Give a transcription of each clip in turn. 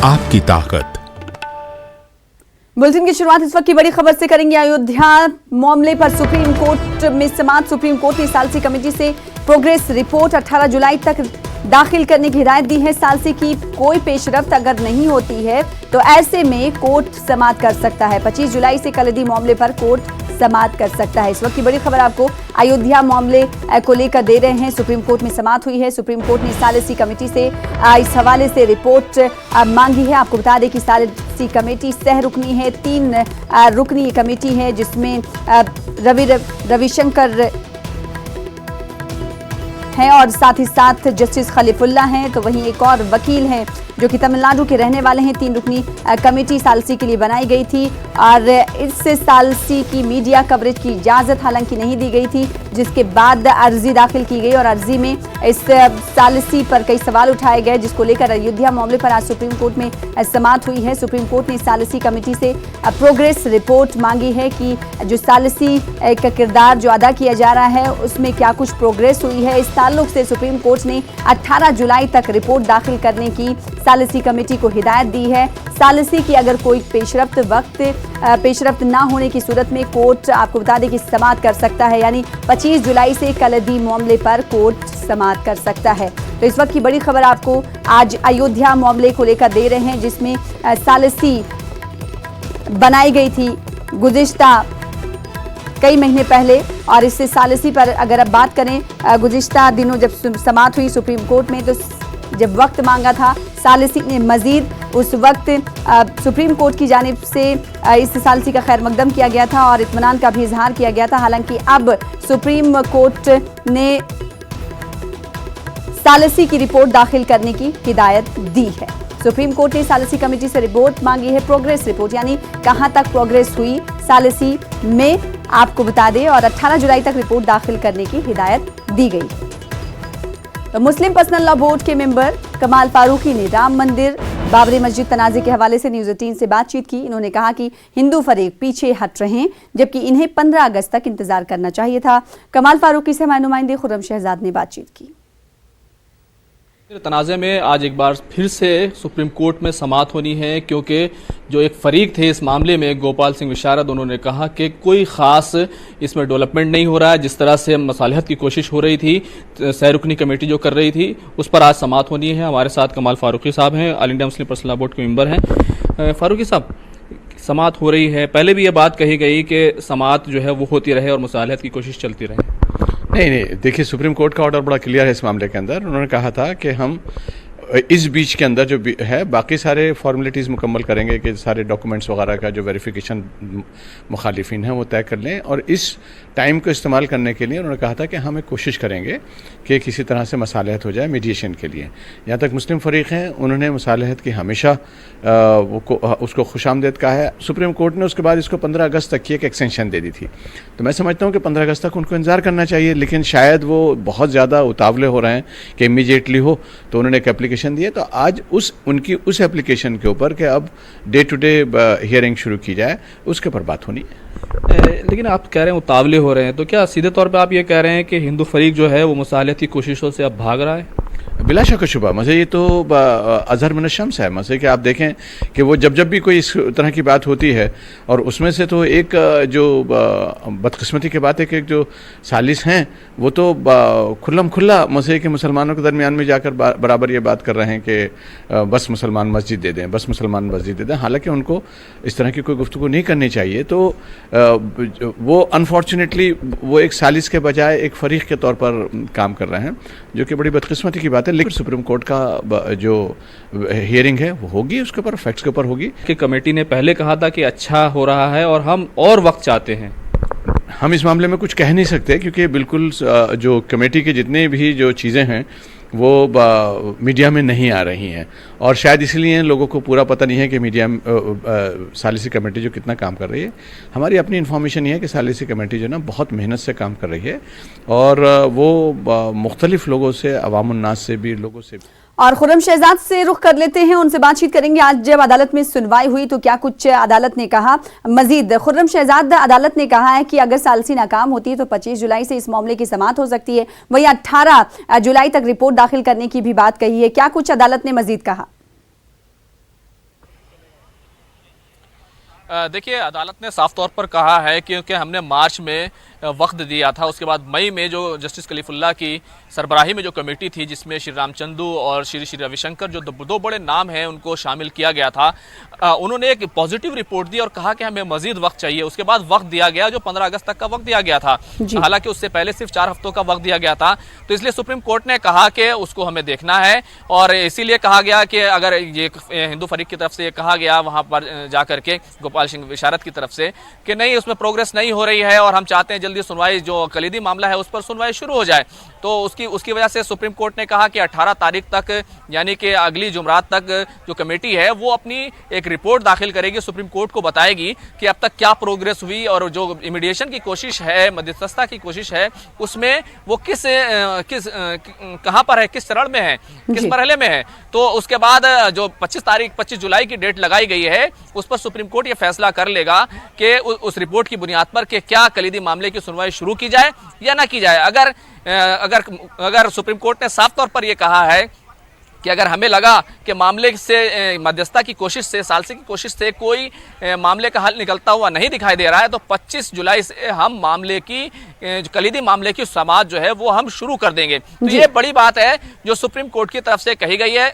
आपकी ताकत। बुलेटिन की शुरुआत इस वक्त की बड़ी खबर से करेंगे। अयोध्या मामले पर सुप्रीम कोर्ट में समाअत। सुप्रीम कोर्ट ने सालसी कमेटी से प्रोग्रेस रिपोर्ट 18 जुलाई तक दाखिल करने की हिदायत दी है। सालसी की कोई पेशरफ्त अगर नहीं होती है तो ऐसे में कोर्ट समाअत कर सकता है। 25 जुलाई से कलदी मामले पर कोर्ट समाअत कर सकता है। इस वक्त की बड़ी खबर आपको अयोध्या मामले को लेकर दे रहे हैं। सुप्रीम कोर्ट में समाअत हुई है। सुप्रीम कोर्ट ने सालसी कमेटी से इस हवाले से रिपोर्ट मांगी है। आपको बता दें कि सालसी कमेटी सह रुकनी है, 3 रुकनी कमेटी है जिसमें रविशंकर हैं और साथ ही साथ जस्टिस खलीफुल्ला हैं। तो वहीं एक और वकील हैं जो कि तमिलनाडु के रहने वाले हैं। 3 रुकनी कमेटी सालसी के लिए बनाई गई थी और इससे सालसी की मीडिया कवरेज की इजाजत हालांकि नहीं दी गई थी, जिसके बाद अर्जी दाखिल की गई और अर्जी में इस सालसी पर कई सवाल उठाए गए, जिसको लेकर अयोध्या मामले पर आज सुप्रीम कोर्ट में समाअत हुई है। सुप्रीम कोर्ट ने सालसी कमेटी से प्रोग्रेस रिपोर्ट मांगी है कि जो सालसी का किरदार जो अदा किया जा रहा है उसमें क्या कुछ प्रोग्रेस हुई है। इस ताल्लुक से सुप्रीम कोर्ट ने 18 जुलाई तक रिपोर्ट दाखिल करने की सालसी कमेटी को हिदायत दी है। सालसी की अगर कोई पेशरफ्त ना होने की सूरत में कोर्ट आपको बता दें कि समाअत कर सकता है, यानी 25 जुलाई से कलदी मामले पर कोर्ट समाअत कर सकता है। तो इस वक्त की बड़ी खबर आपको आज अयोध्या मामले को लेकर दे रहे हैं, जिसमें सालसी बनाई गई थी गुज़िश्ता कई महीने पहले। और इससे सालसी पर अगर अब बात करें, गुज़िश्ता दिनों जब समाअत हुई सुप्रीम कोर्ट में, तो जब वक्त मांगा था सालसी ने मजीद, उस वक्त सुप्रीम कोर्ट की जानिब से इस सालसी का खैर मकदम किया गया था और इत्मीनान का भी इजहार किया गया था। हालांकि अब सुप्रीम कोर्ट ने सालसी की रिपोर्ट दाखिल करने की हिदायत दी है। सुप्रीम कोर्ट ने सालसी कमेटी से रिपोर्ट मांगी है, प्रोग्रेस रिपोर्ट, यानी कहां तक प्रोग्रेस हुई सालसी में, आपको बता दें, और 18 जुलाई तक रिपोर्ट दाखिल करने की हिदायत दी गई। तो मुस्लिम पर्सनल लॉ बोर्ड के मेंबर कमाल फारूकी ने राम मंदिर बाबरी मस्जिद तनाज़े के हवाले से न्यूज़ 18 से बातचीत की। इन्होंने कहा कि हिंदू फरीक पीछे हट रहे हैं, जबकि इन्हें 15 अगस्त तक इंतजार करना चाहिए था। कमाल फारूकी से हमारे नुमाइंदे खुर्रम शहजाद ने बातचीत की। तनाज़े में आज एक बार फिर से सुप्रीम कोर्ट में समाअत होनी है, क्योंकि जो एक फरीक थे इस मामले में, गोपाल सिंह विशारद, उन्होंने कहा कि कोई ख़ास इसमें डेवलपमेंट नहीं हो रहा है। जिस तरह से मसालहत की कोशिश हो रही थी सैरुकनी कमेटी जो कर रही थी, उस पर आज समाअत होनी है। हमारे साथ कमाल फारूकी साहब हैं, all India Muslim personal law board के मेंबर हैं। फारूकी साहब, समाअत हो रही है, पहले भी ये बात कही गई कि समाअत जो है वो होती रहे और मसालहत की कोशिश चलती रहे। नहीं, देखिए, सुप्रीम कोर्ट का ऑर्डर बड़ा क्लियर है इस मामले के अंदर। उन्होंने कहा था कि हम इस बीच के अंदर जो है बाकी सारे फॉर्मेलिटीज़ मुकम्मल करेंगे कि सारे डॉक्यूमेंट्स वगैरह का जो वेरिफिकेशन मुखालिफिन हैं वो तय कर लें, और इस टाइम को इस्तेमाल करने के लिए उन्होंने कहा था कि हम एक कोशिश करेंगे कि किसी तरह से मसालहत हो जाए मीडिएशन के लिए। यहाँ तक मुस्लिम फरीक हैं, उन्होंने मसालहत की हमेशा उसको खुशामदेद कहा है। सुप्रीम कोर्ट ने उसके बाद इसको 15 अगस्त तक की एक एक्सटेंशन दे दी थी। तो मैं समझता हूँ कि 15 अगस्त तक उनको इंतजार करना चाहिए, लेकिन शायद वो बहुत ज़्यादा उतावले हो रहे हैं कि इमीडिएटली हो, तो उन्होंने एक एप्लीकेशन दिए। तो आज उनकी उस एप्लीकेशन के ऊपर कि अब डे टू डे हियरिंग शुरू की जाए, उसके ऊपर बात होनी है। लेकिन आप कह रहे हैं उतावले हो रहे हैं, तो क्या सीधे तौर पे आप ये कह रहे हैं कि हिंदू फरीक जो है वो मसालहत की कोशिशों से अब भाग रहा है? बिला शक शुबा मज़े ये तो अज़हर मिन शम्स है। मज़े कि आप देखें कि वो जब भी कोई इस तरह की बात होती है, और उसमें से तो एक जो बदकिस्मती की बात है कि जो सालिस हैं वो तो खुल्लम खुल्ला मज़े के मुसलमानों के दरमियान में जाकर बराबर ये बात कर रहे हैं कि बस मुसलमान मस्जिद दे दें, बस मुसलमान मस्जिद दे दें। हालांकि उनको इस तरह की कोई गुफ्तगू नहीं करनी चाहिए। तो वो अनफॉर्चुनेटली वो एक सालिस के बजाय एक फ़रीक के तौर पर काम कर रहे हैं, जो कि बड़ी बदकिस्मती की बात है। लेकिन सुप्रीम कोर्ट का जो हियरिंग है वो होगी, उसके ऊपर फैक्ट्स के ऊपर होगी। कि कमेटी ने पहले कहा था कि अच्छा हो रहा है और हम और वक्त चाहते हैं। हम इस मामले में कुछ कह नहीं सकते, क्योंकि बिल्कुल जो कमेटी के जितने भी जो चीज़ें हैं वो मीडिया में नहीं आ रही हैं, और शायद इसलिए लोगों को पूरा पता नहीं है कि मीडिया सालिसी कमेटी जो कितना काम कर रही है। हमारी अपनी इन्फॉर्मेशन ये है कि सालिसी कमेटी जो ना बहुत मेहनत से काम कर रही है, और वो मुख्तलिफ लोगों से, अवामुन्नास से भी, लोगों से भी। और खुर्रम शहजाद से रुख कर लेते हैं, उनसे बातचीत करेंगे। आज जब अदालत में सुनवाई हुई तो क्या कुछ अदालत ने कहा मजीद? खुर्रम शहजाद, अदालत ने कहा है कि अगर सालसी नाकाम होती है तो 25 जुलाई से इस मामले की समाअत हो सकती है, वही 18 जुलाई तक रिपोर्ट दाखिल करने की भी बात कही है। क्या कुछ अदालत ने मजीद कहा? देखिए, अदालत ने साफ तौर पर कहा है क्योंकि हमने मार्च में वक्त दिया था, उसके बाद मई में जो जस्टिस खलीफुल्लाह की सरबराही में जो कमेटी थी जिसमें श्री रामचंदू और श्री श्री रविशंकर जो दो बड़े नाम हैं उनको शामिल किया गया था, उन्होंने एक पॉजिटिव रिपोर्ट दी और कहा कि हमें मजीद वक्त चाहिए। उसके बाद वक्त दिया गया जो 15 अगस्त तक का वक्त दिया गया था, हालांकि उससे पहले सिर्फ 4 हफ्तों का वक्त दिया गया था। तो इसलिए सुप्रीम कोर्ट ने कहा कि उसको हमें देखना है और इसीलिए कहा गया कि अगर ये हिंदू फरीक की तरफ से कहा गया वहां पर जाकर के गोपाल सिंह विशारद की तरफ से कि नहीं, उसमें प्रोग्रेस नहीं हो रही है और हम चाहते हैं जल्दी सुनवाई, जो कलीदी मामला है उस पर सुनवाई शुरू हो जाए, तो उसकी वजह से सुप्रीम कोर्ट ने कहा कि 18 तारीख तक यानी कि अगली जुमरात तक जो कमेटी है वो अपनी एक रिपोर्ट दाखिल करेगी, सुप्रीम कोर्ट को बताएगी कि अब तक क्या प्रोग्रेस हुई और जो इमीडिएशन की कोशिश है, मध्यस्थता की कोशिश है, उसमें वो कहां पर है, किस चरण में है, किस मरहले में है। तो उसके बाद जो 25 जुलाई की डेट लगाई गई है उस पर सुप्रीम कोर्ट ये फैसला कर लेगा कि उस रिपोर्ट की बुनियाद पर कि क्या कलीदी मामले की सुनवाई शुरू की जाए या ना की जाए। अगर सुप्रीम कोर्ट ने साफ तौर पर यह कहा है कि अगर हमें लगा कि मामले से मध्यस्थता की कोशिश से, सालसी की कोशिश से कोई मामले का हल निकलता हुआ नहीं दिखाई दे रहा है, तो 25 जुलाई से हम मामले की कलीदी मामले की समाअत जो है वो हम शुरू कर देंगे। तो ये बड़ी बात है जो सुप्रीम कोर्ट की तरफ से कही गई है।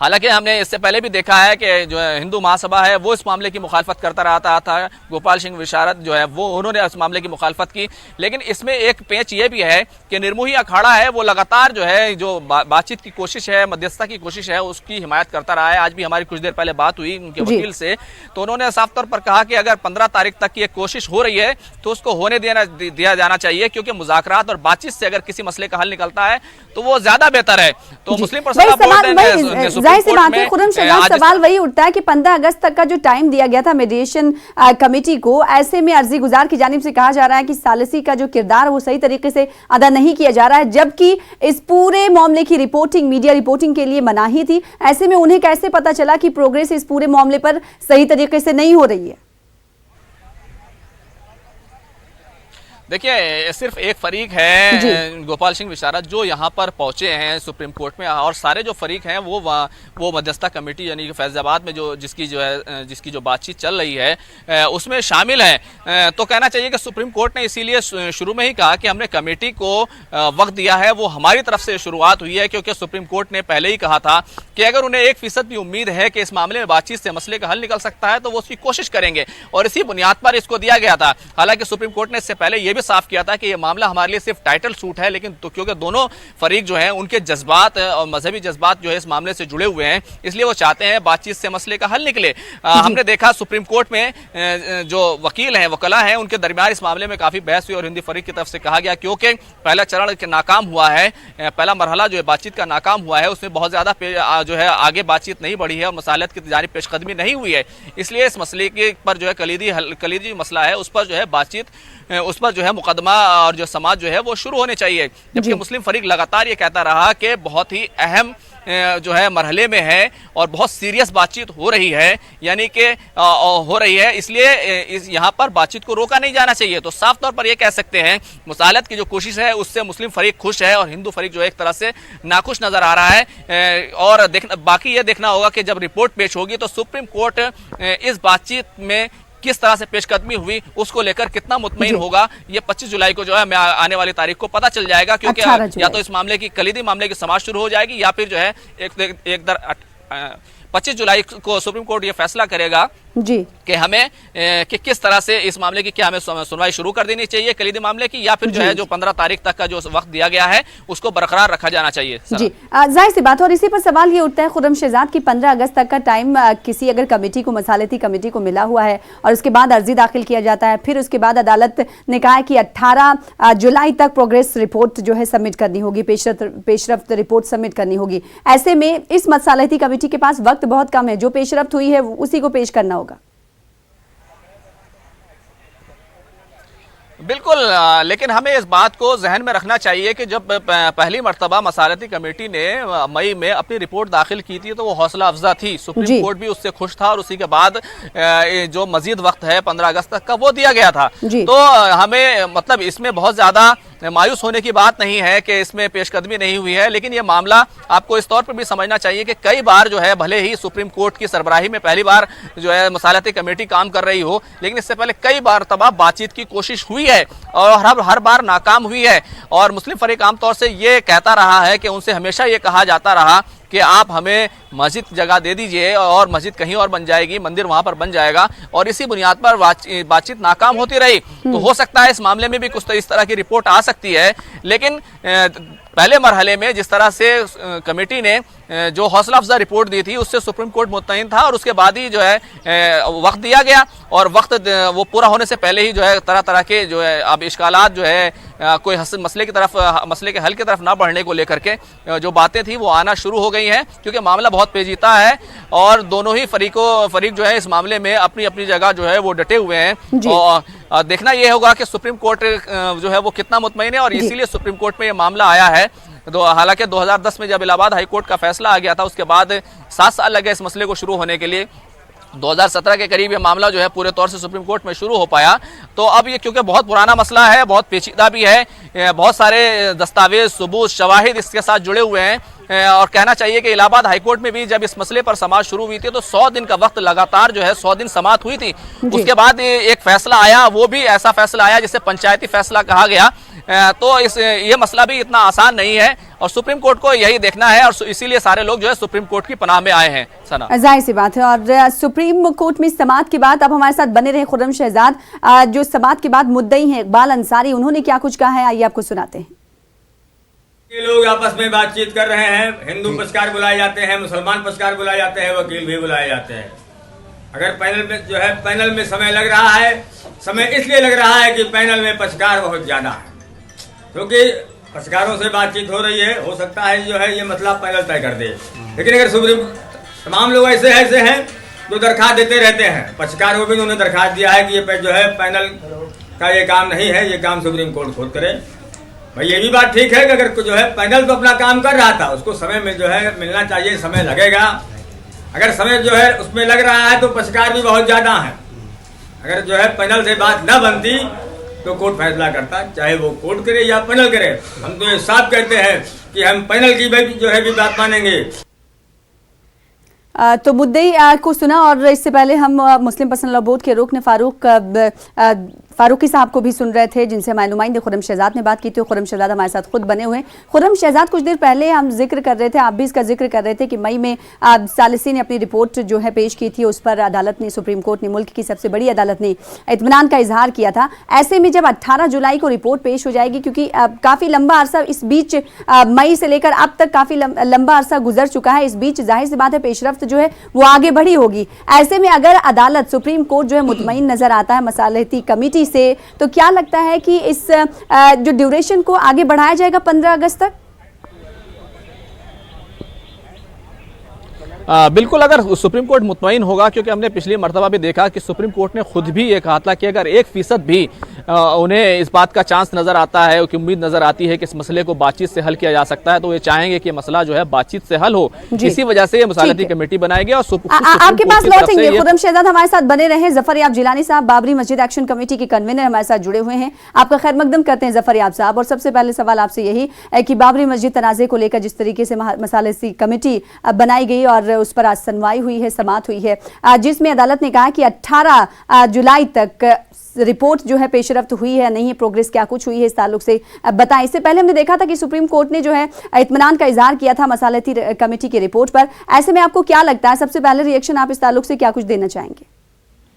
हालांकि हमने इससे पहले भी देखा है कि जो हिंदू महासभा है वो इस मामले की मुखालफत करता रहा था, गोपाल सिंह विशारद जो है वो उन्होंने इस मामले की मुखालफत की, लेकिन इसमें एक पेच ये भी है कि निर्मोही अखाड़ा है वो लगातार जो है जो बातचीत की कोशिश है, मध्यस्थता की कोशिश है, उसकी हिमायत करता रहा है। आज भी हमारी कुछ देर पहले बात हुई उनके वकील से, तो उन्होंने साफ तौर पर कहा कि अगर 15 तारीख तक की एक कोशिश हो रही है तो उसको होने दिया जाना चाहिए, क्योंकि मुज़ाकरात और बातचीत से अगर किसी मसले का हल निकलता है तो वो ज्यादा बेहतर है। तो मुस्लिम पर्सनल बोर्ड जाहिर सी बात है खुर्रम शहजाद, सवाल वही उठता है कि 15 अगस्त तक का जो टाइम दिया गया था मीडिएशन कमेटी को, ऐसे में अर्जी गुजार की जानिब से कहा जा रहा है कि सालिसी का जो किरदार वो सही तरीके से अदा नहीं किया जा रहा है, जबकि इस पूरे मामले की रिपोर्टिंग, मीडिया रिपोर्टिंग के लिए मनाही थी। ऐसे में उन्हें कैसे पता चला कि प्रोग्रेस इस पूरे मामले पर सही तरीके से नहीं हो रही है? देखिए, सिर्फ एक फरीक है गोपाल सिंह विशारद जो यहाँ पर पहुंचे हैं सुप्रीम कोर्ट में, और सारे जो फरीक हैं वो मध्यस्थता कमेटी यानी कि फैजाबाद में जिसकी जो बातचीत चल रही है उसमें शामिल है। तो कहना चाहिए कि सुप्रीम कोर्ट ने इसीलिए शुरू में ही कहा कि हमने कमेटी को वक्त दिया है, वो हमारी तरफ से शुरुआत हुई है, क्योंकि सुप्रीम कोर्ट ने पहले ही कहा था कि अगर उन्हें 1% भी उम्मीद है कि इस मामले में बातचीत से मसले का हल निकल सकता है तो वो उसकी कोशिश करेंगे, और इसी बुनियाद पर इसको दिया गया था। हालांकि सुप्रीम कोर्ट ने इससे पहले यह साफ किया था कि यह मामला हमारे लिए सिर्फ टाइटल सूट है, लेकिन तो क्योंकि दोनों फरीक जो हैं उनके जज्बात और मजहबी जज्बात जो है इस मामले से जुड़े हुए हैं, इसलिए वो चाहते हैं बातचीत से मसले का हल निकले। हमने देखा सुप्रीम कोर्ट में जो वकील हैं, वकला हैं, उनके दरमियान इस मामले में काफी बहस हुई और हिंदी फरीक की तरफ से कहा गया क्योंकि पहला चरण नाकाम हुआ है, पहला मरहला जो है बातचीत का नाकाम हुआ है, उसमें बहुत ज्यादा जो है आगे बातचीत नहीं बढ़ी है और मसालत की जानिब पेशकदमी नहीं हुई है। इसलिए इस मसले के पर जो है कलीदी मसला है उस पर जो है बातचीत, उस पर जो है मुकदमा और जो समाज जो है वो शुरू होने चाहिए। जबकि मुस्लिम फरीक लगातार ये कहता रहा कि बहुत ही अहम जो है मरहले में है और बहुत सीरियस बातचीत हो रही है, यानी कि हो रही है, इसलिए यहाँ पर बातचीत को रोका नहीं जाना चाहिए। तो साफ तौर पर ये कह सकते हैं मुसालत की जो कोशिश है उससे मुस्लिम फरीक खुश है और हिंदू फरीक जो है एक तरह से नाखुश नजर आ रहा है। और बाकी ये देखना होगा कि जब रिपोर्ट पेश होगी तो सुप्रीम कोर्ट इस बातचीत में किस तरह से पेशकदमी हुई उसको लेकर कितना मुतमईन होगा, ये 25 जुलाई को जो है आने वाली तारीख को पता चल जाएगा, क्योंकि या तो इस मामले की कलीदी मामले की समाअत शुरू हो जाएगी या फिर जो है 25 जुलाई को सुप्रीम कोर्ट ये फैसला करेगा जी कि हमें कि किस तरह से इस मामले की क्या हमें सुनवाई शुरू कर देनी चाहिए कलीदी मामले की, या फिर जो है जो 15 तारीख तक का जो वक्त दिया गया है उसको बरकरार रखा जाना चाहिए। जी जाहिर सी बात है, और इसी पर सवाल ये उठता है खुर्रम शहजाद की 15 अगस्त तक का टाइम किसी अगर कमेटी को, मसालती कमेटी को मिला हुआ है और उसके बाद अर्जी दाखिल किया जाता है, फिर उसके बाद अदालत ने कहा है कि 18 जुलाई तक प्रोग्रेस रिपोर्ट जो है सबमिट करनी होगी, पेशरफ्त रिपोर्ट सबमिट करनी होगी। ऐसे में इस मसालती कमेटी के पास वक्त बहुत कम है, जो पेशरफ्त हुई है उसी को पेश करना होगा। बिल्कुल, लेकिन हमें इस बात को जहन में रखना चाहिए कि जब पहली मर्तबा मसालती कमेटी ने मई में अपनी रिपोर्ट दाखिल की थी तो वो हौसला अफजा थी, सुप्रीम कोर्ट भी उससे खुश था, और उसी के बाद जो मजीद वक्त है 15 अगस्त तक का वो दिया गया था। तो हमें मतलब इसमें बहुत ज्यादा मायूस होने की बात नहीं है कि इसमें पेशकदमी नहीं हुई है, लेकिन ये मामला आपको इस तौर पर भी समझना चाहिए कि कई बार जो है भले ही सुप्रीम कोर्ट की सरबराही में पहली बार जो है मसालती कमेटी काम कर रही हो, लेकिन इससे पहले कई बार तबाह बातचीत की कोशिश हुई है और हर बार नाकाम हुई है। और मुस्लिम फरीक आमतौर से ये कहता रहा है कि उनसे हमेशा ये कहा जाता रहा कि आप हमें मस्जिद जगह दे दीजिए और मस्जिद कहीं और बन जाएगी, मंदिर वहां पर बन जाएगा, और इसी बुनियाद पर बातचीत नाकाम होती रही। तो हो सकता है इस मामले में भी कुछ इस तरह की रिपोर्ट आ सकती है, लेकिन पहले मरहले में जिस तरह से कमेटी ने जो हौसला अफजा रिपोर्ट दी थी उससे सुप्रीम कोर्ट मुतमईन था, और उसके बाद ही जो है वक्त दिया गया, और वक्त वो पूरा होने से पहले ही जो है तरह तरह के जो है अब इश्कालात जो है कोई मसले के हल की तरफ ना बढ़ने को लेकर के जो बातें थी वो आना शुरू हो गई हैं, क्योंकि मामला बहुत पेचीदा है और दोनों ही फरीक जो है इस मामले में अपनी अपनी जगह जो है वो डटे हुए हैं। और देखना यह होगा कि सुप्रीम कोर्ट जो है वो कितना मुतमईन है, और इसीलिए सुप्रीम कोर्ट में ये मामला आया है। हालांकि 2010 में जब इलाहाबाद हाई कोर्ट का फैसला आ गया था, उसके बाद 7 साल लगे इस मसले को शुरू होने के लिए। 2017 के करीब ये मामला जो है पूरे तौर से सुप्रीम कोर्ट में शुरू हो पाया। तो अब ये क्योंकि बहुत पुराना मसला है, बहुत पेचीदा भी है, बहुत सारे दस्तावेज, सबूत, शवाहिद इसके साथ जुड़े हुए हैं, और कहना चाहिए कि इलाहाबाद हाईकोर्ट में भी जब इस मसले पर समाअत शुरू हुई थी तो 100 दिन का वक्त लगातार जो है 100 दिन समाअत हुई थी। उसके बाद एक फैसला आया, वो भी ऐसा फैसला आया जिसे पंचायती फैसला कहा गया। तो ये मसला भी इतना आसान नहीं है, और सुप्रीम कोर्ट को यही देखना है, और इसीलिए सारे लोग जो है सुप्रीम कोर्ट की पनाह में आए हैं। सना, जाहिर सी बात है। और सुप्रीम कोर्ट में समाअत के बाद अब हमारे साथ बने रहे खुर्रम शहजाद, जो समाअत के बाद मुद्दई हैं इकबाल अंसारी, उन्होंने क्या कुछ कहा है, आइए आपको सुनाते हैं। ये लोग आपस में बातचीत कर रहे हैं, हिंदू पक्षकार बुलाए जाते हैं, मुसलमान पक्षकार बुलाए जाते हैं, वकील भी बुलाए जाते हैं। अगर पैनल में समय लग रहा है, समय इसलिए लग रहा है कि पैनल में पक्षकार बहुत ज्यादा है, क्योंकि पक्षकारों से बातचीत हो रही है। हो सकता है जो है ये मसला पैनल तय कर दे, लेकिन अगर तमाम लोग ऐसे हैं जो दरखास्त देते रहते हैं, पक्षकार को भी उन्होंने दरखास्त दिया है कि ये जो है पैनल का ये काम नहीं है, ये काम सुप्रीम कोर्ट खुद करे। भाई ये भी बात ठीक है कि अगर जो है पैनल तो अपना काम कर रहा था, उसको समय में जो है मिलना चाहिए, समय लगेगा। अगर समय जो है उसमें लग रहा है तो पक्षकार भी बहुत ज्यादा है। अगर जो है पैनल से बात न बनती तो कोर्ट फैसला करता, चाहे वो कोर्ट करे या पैनल करे। हम तो ये साफ कहते हैं कि हम पैनल की जो है भी बात मानेंगे। तो मुद्दई को सुना, और इससे पहले हम मुस्लिम पर्सनल लॉ बोर्ड के रुकन फारूकी साहब को भी सुन रहे थे, जिनसे हमारे नुमाइंदे खुर्रम शहजाद ने बात की थी। खुर्रम शहजाद हमारे साथ खुद बने हुए हैं। खुर्रम शहजाद, कुछ देर पहले हम जिक्र कर रहे थे, आप भी इसका जिक्र कर रहे थे कि मई में सालिसी ने अपनी रिपोर्ट जो है पेश की थी, उस पर अदालत ने, सुप्रीम कोर्ट ने, मुल्क की सबसे बड़ी अदालत ने इत्मीनान का इजहार किया था। ऐसे में जब 18 जुलाई को रिपोर्ट पेश हो जाएगी, क्योंकि काफ़ी लंबा अरसा इस बीच मई से लेकर अब तक काफ़ी लंबा अरसा गुजर चुका है, इस बीच जाहिर सी बात है पेशरफ्त जो है वो आगे बढ़ी होगी। ऐसे में अगर अदालत, सुप्रीम कोर्ट जो है मुतमईन नजर आता है मसालहती कमेटी से, तो क्या लगता है कि इस जो ड्यूरेशन को आगे बढ़ाया जाएगा 15 अगस्त तक? बिल्कुल, अगर सुप्रीम कोर्ट मुतमईन होगा, क्योंकि हमने पिछली मरतबा भी देखा कि सुप्रीम कोर्ट ने खुद भी ये कहा था कि अगर 1% भी उन्हें इस बात का चांस नजर आता है, कि उम्मीद नजर आती है कि इस मसले को बातचीत से हल किया जा सकता है, तो ये चाहेंगे कि मसला जो है बातचीत से हल हो। इसी वजह से ये मसालती कमेटी बनाई गई। और आपके पास लौटेंगे, खुर्रम शहजाद हमारे साथ बने रहे। जफर याब जिलानी साहब, बाबरी मस्जिद एक्शन कमेटी के कन्वीनर, हमारे साथ जुड़े हुए हैं। आपका खैर मकदम करते हैं जफर याब साहब। और सबसे पहले सवाल आपसे यही है कि बाबरी मस्जिद तनाज़े को लेकर जिस तरीके से मसालती कमेटी बनाई गई और उस पर आज सुनवाई हुई है, समाअत हुई है, जिसमें अदालत ने कहा कि 18 जुलाई तक रिपोर्ट जो है पेशरफ्त हुई है, नहीं है, प्रोग्रेस क्या कुछ हुई है, इस ताल्लुक से बताएं। इससे पहले हमने देखा था कि सुप्रीम कोर्ट ने जो है इत्मीनान का इजहार किया था मसालती कमेटी की रिपोर्ट पर। ऐसे में आपको क्या लगता है, सबसे पहले रिएक्शन आप इस ताल्लुक से क्या कुछ देना चाहेंगे?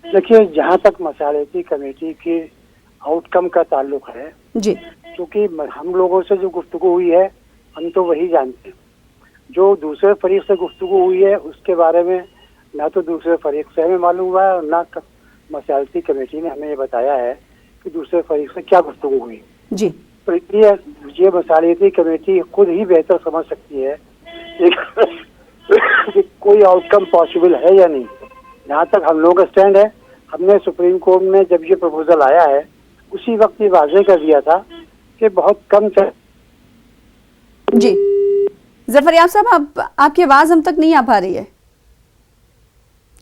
देखिए, जहाँ तक मसालती कमेटी के आउटकम का ताल्लुक है जी, क्योंकि हम लोगों से जो गुफ्तगू हुई है हम तो वही जानते हैं। जो दूसरे फरीक से गुफ्तगू हुई है उसके बारे में ना तो दूसरे फरीक से हमें मालूम हुआ है और ना मसालती कमेटी ने हमें ये बताया है कि दूसरे फरीक से क्या गुफ्तगू हुई जी। तो ये मसालती कमेटी खुद ही बेहतर समझ सकती है कि कोई आउटकम पॉसिबल है या नहीं। जहाँ तक हम लोगों का स्टैंड है, हमने सुप्रीम कोर्ट में जब ये प्रपोजल आया है उसी वक्त ये वाज़ेह कर दिया था कि बहुत कम जी। जफर याब साहब, आपकी आवाज हम तक नहीं आ पा रही है।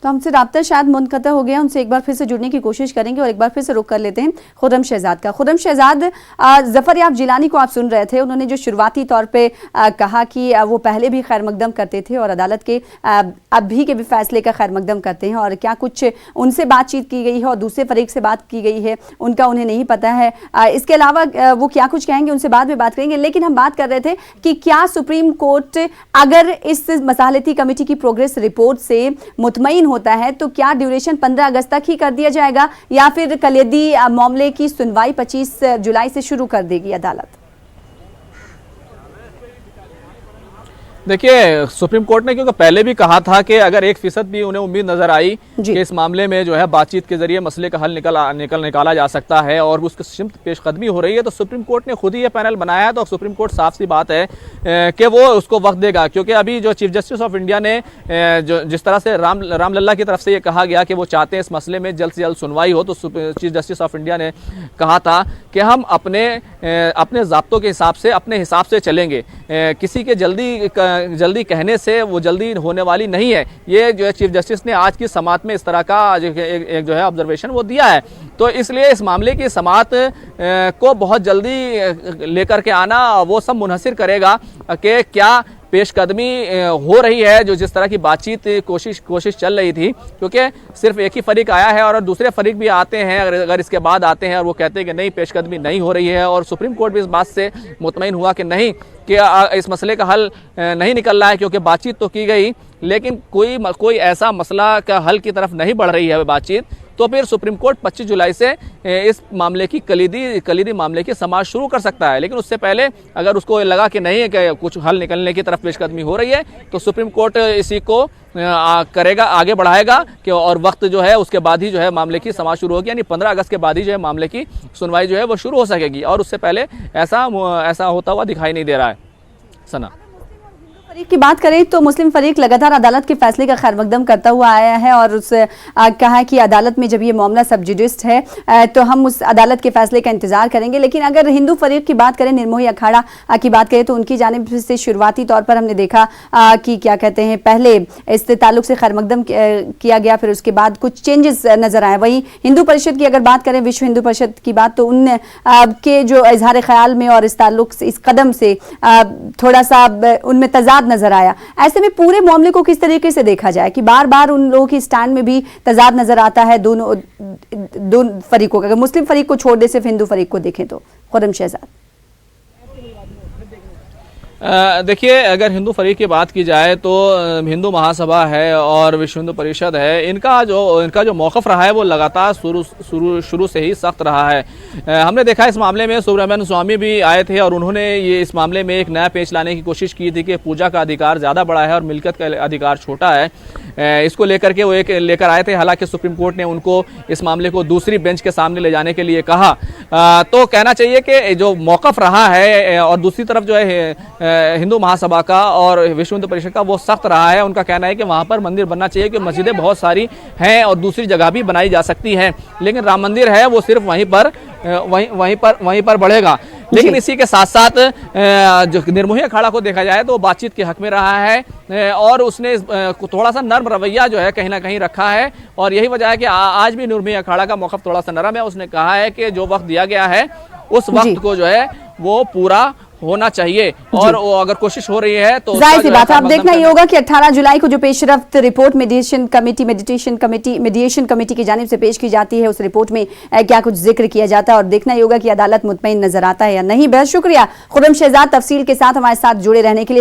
तो हमसे राब्ता शायद मुनक़ता हो गया, उनसे एक बार फिर से जुड़ने की कोशिश करेंगे और एक बार फिर से रुख कर लेते हैं खुर्रम शहजाद का। खुर्रम शहजाद, ज़फ़र याब जिलानी को आप सुन रहे थे, उन्होंने जो शुरुआती तौर पे कहा कि वो पहले भी खैर मकदम करते थे और अदालत के अभी के भी फैसले का खैर मकदम करते हैं, और क्या कुछ उनसे बातचीत की गई है और दूसरे फरीक से बात की गई है उनका उन्हें नहीं पता है। इसके अलावा वो क्या कुछ कहेंगे उनसे बाद में बात करेंगे, लेकिन हम बात कर रहे थे कि क्या सुप्रीम कोर्ट अगर इस मसालती कमेटी की प्रोग्रेस रिपोर्ट से मुतमईन होता है तो क्या ड्यूरेशन 15 अगस्त तक ही कर दिया जाएगा या फिर कलीदी मामले की सुनवाई 25 जुलाई से शुरू कर देगी अदालत? देखिए, सुप्रीम कोर्ट ने क्योंकि पहले भी कहा था कि अगर 1% भी उन्हें उम्मीद नजर आई कि इस मामले में जो है बातचीत के जरिए मसले का हल निकाला जा सकता है और उसकी सिमत पेशकदमी हो रही है, तो सुप्रीम कोर्ट ने खुद ही ये पैनल बनाया है। तो सुप्रीम कोर्ट साफ सी बात है कि वो उसको वक्त देगा, क्योंकि अभी जो चीफ जस्टिस ऑफ इंडिया ने जो जिस तरह से राम लल्ला की तरफ से ये कहा गया कि वो चाहते हैं इस मसले में जल्द से जल्द सुनवाई हो, तो चीफ जस्टिस ऑफ इंडिया ने कहा था कि हम अपने ज़ाब्तों के हिसाब से, अपने हिसाब से चलेंगे, किसी के जल्दी कहने से वो जल्दी होने वाली नहीं है। ये जो है चीफ जस्टिस ने आज की समाअत में इस तरह का एक जो है ऑब्जर्वेशन वो दिया है। तो इसलिए इस मामले की समाअत को बहुत जल्दी लेकर के आना वो सब मुनहसिर करेगा कि क्या पेशकदमी हो रही है, जो जिस तरह की बातचीत कोशिश चल रही थी, क्योंकि सिर्फ एक ही फरीक आया है और दूसरे फरीक भी आते हैं, अगर इसके बाद आते हैं और वो कहते हैं कि नहीं पेशकदमी नहीं हो रही है, और सुप्रीम कोर्ट भी इस बात से मुतमईन हुआ कि नहीं कि इस मसले का हल नहीं निकल रहा है, क्योंकि बातचीत तो की गई लेकिन कोई ऐसा मसला का हल की तरफ नहीं बढ़ रही है बातचीत, तो फिर सुप्रीम कोर्ट 25 जुलाई से इस मामले की कलीदी मामले की समाअत शुरू कर सकता है। लेकिन उससे पहले अगर उसको लगा कि नहीं कि कुछ हल निकलने की तरफ पेशकदमी हो रही है, तो सुप्रीम कोर्ट इसी को करेगा, आगे बढ़ाएगा कि और वक्त जो है उसके बाद ही जो है मामले की समाअत शुरू होगी, यानी 15 अगस्त के बाद ही जो है मामले की सुनवाई जो है वो शुरू हो सकेगी, और उससे पहले ऐसा होता हुआ दिखाई नहीं दे रहा है। सना, फरीक की बात करें तो मुस्लिम फरीक लगातार अदालत के फैसले का खैर मकदम करता हुआ आया है और उससे कहा है कि अदालत में जब ये मामला सब जुडिस है तो हम उस अदालत के फैसले का इंतजार करेंगे। लेकिन अगर हिंदू फरीक की बात करें, निर्मोही अखाड़ा की बात करें, तो उनकी जानिब से शुरुआती तौर पर हमने देखा कि क्या कहते हैं, पहले इस ताल्लुक से खैर मकदम किया गया, फिर उसके बाद कुछ चेंजेस नजर आए। वहीं हिंदू परिषद की अगर बात करें, विश्व हिंदू परिषद की बात, तो उन के जो इजहार ख्याल में और इस ताल्लुक से, इस कदम से थोड़ा सा उनमें तजाद नजर आया। ऐसे में पूरे मामले को किस तरीके से देखा जाए कि बार बार उन लोगों की स्टैंड में भी तजाद नजर आता है दोनों फरीकों का? अगर मुस्लिम फरीक को छोड़ दे, सिर्फ हिंदू फरीक को देखें तो खुर्रम शहजाद। देखिए, अगर हिंदू फरीक की बात की जाए तो हिंदू महासभा है और विश्व हिंदू परिषद है, इनका जो मौक़िफ़ रहा है वो लगातार शुरू से ही सख्त रहा है। हमने देखा इस मामले में सुब्रमण्यम स्वामी भी आए थे और उन्होंने ये इस मामले में एक नया पेच लाने की कोशिश की थी कि पूजा का अधिकार ज़्यादा बड़ा है और मिल्कियत का अधिकार छोटा है। इसको लेकर के वो एक लेकर आए थे, हालांकि सुप्रीम कोर्ट ने उनको इस मामले को दूसरी बेंच के सामने ले जाने के लिए कहा। तो कहना चाहिए कि जो मौक़िफ़ रहा है, और दूसरी तरफ जो है हिंदू महासभा का और विश्व हिंदू परिषद का, वो सख्त रहा है। उनका कहना है कि वहाँ पर मंदिर बनना चाहिए, कि मस्जिदें बहुत सारी हैं और दूसरी जगह भी बनाई जा सकती हैं, लेकिन राम मंदिर है वो सिर्फ वहीं पर बढ़ेगा। लेकिन इसी के साथ साथ जो निर्मोही अखाड़ा को देखा जाए तो बातचीत के हक में रहा है और उसने थोड़ा सा नर्म रवैया जो है कहीं ना कहीं रखा है, और यही वजह है कि आज भी निर्मोही अखाड़ा का मौक़िफ़ थोड़ा सा नरम है। उसने कहा है कि जो वक्त दिया गया है उस वक्त को जो है वो पूरा होना चाहिए, और अगर कोशिश हो रही है तो जाहिर सी बात है। अब देखना ये होगा कि 18 जुलाई को जो पेशरफ्त रिपोर्ट मेडिएशन कमेटी की जानिब से पेश की जाती है, उस रिपोर्ट में क्या कुछ जिक्र किया जाता है, और देखना ये होगा कि अदालत मुतमईन नजर आता है या नहीं। बहुत शुक्रिया खुर्रम शहजाद तफसील के साथ हमारे साथ जुड़े रहने के लिए।